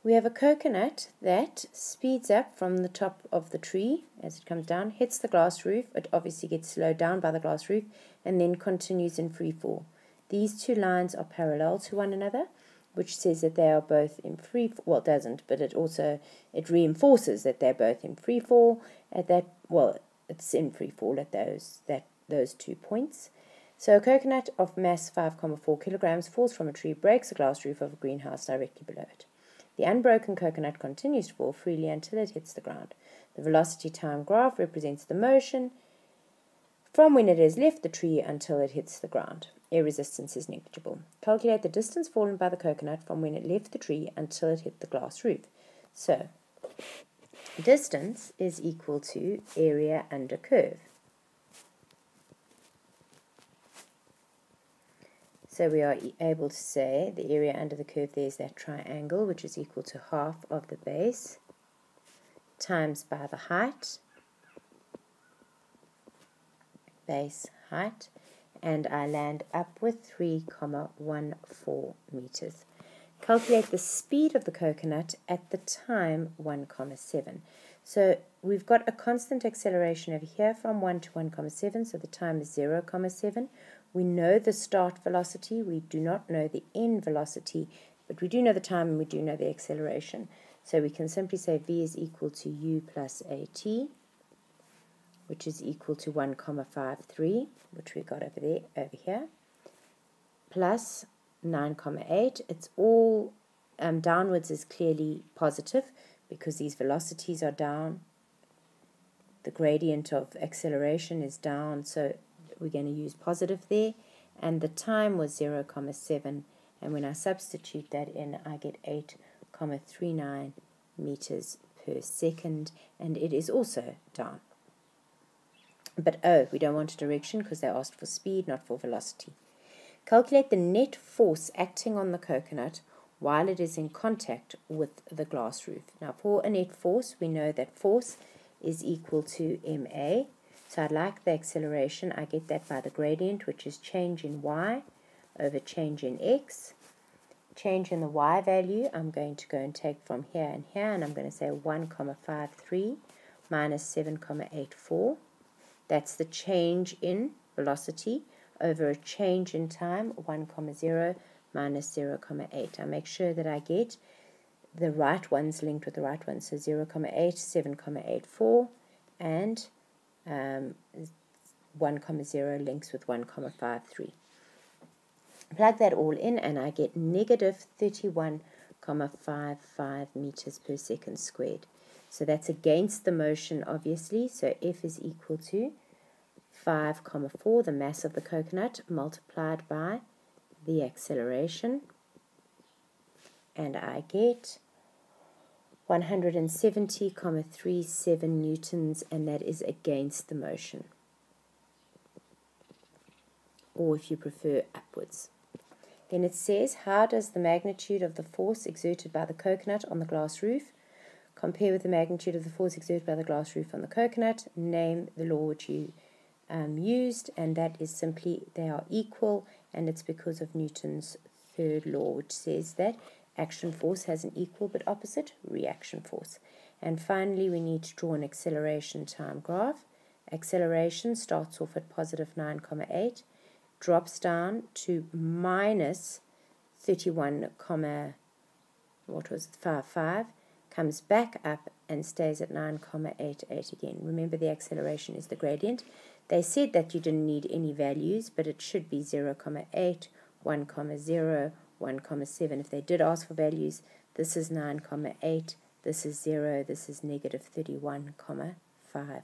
We have a coconut that speeds up from the top of the tree as it comes down, hits the glass roof. It obviously gets slowed down by the glass roof and then continues in free fall. These two lines are parallel to one another, which says that they are both in free fall. Well, it doesn't, but it reinforces that they're both in free fall at that. Well, it's in free fall at those 2 points. So a coconut of mass 5,4 kilograms falls from a tree, breaks the glass roof of a greenhouse directly below it. The unbroken coconut continues to fall freely until it hits the ground. The velocity time graph represents the motion from when it has left the tree until it hits the ground. Air resistance is negligible. Calculate the distance fallen by the coconut from when it left the tree until it hit the glass roof. So, distance is equal to area under curve. So we are able to say the area under the curve there is that triangle, which is equal to half of the base times by the height, base height, and I land up with 3,14 meters. Calculate the speed of the coconut at the time 1,7. So we've got a constant acceleration over here from 1 to 1,7, so the time is 0,7. We know the start velocity, we do not know the end velocity, but we do know the time and we do know the acceleration. So we can simply say v is equal to u plus at, which is equal to 1,53, which we got over here, plus 9,8. It's all downwards is clearly positive because these velocities are down. The gradient of acceleration is down, so we're going to use positive there, and the time was 0,7, and when I substitute that in, I get 8,39 meters per second, and it is also down. But we don't want a direction because they asked for speed, not for velocity. Calculate the net force acting on the coconut while it is in contact with the glass roof. Now, for a net force, we know that force is equal to ma. So I'd like the acceleration. I get that by the gradient, which is change in y over change in x. Change in the y value, I'm going to go and take from here and here, and I'm going to say 1,53 minus 7,84. That's the change in velocity over a change in time, 1,0 minus 0,8. I make sure that I get the right ones linked with the right ones. So 0,8, 7,84, and 1,0 links with 1,53. Plug that all in and I get negative 31,55 meters per second squared. So that's against the motion, obviously. So F is equal to 5,4, the mass of the coconut, multiplied by the acceleration. And I get 170,37 newtons, and that is against the motion, or if you prefer, upwards. Then it says, how does the magnitude of the force exerted by the coconut on the glass roof compare with the magnitude of the force exerted by the glass roof on the coconut? Name the law which you used, and that is simply they are equal, and it's because of Newton's third law, which says that action force has an equal but opposite reaction force. And finally, we need to draw an acceleration time graph. Acceleration starts off at positive 9,8, drops down to minus 31,55, comes back up and stays at 9,88 again. Remember, the acceleration is the gradient. They said that you didn't need any values, but it should be 0,8, 1,0, 1,7. If they did ask for values, this is 9,8, this is 0, this is negative 31,55.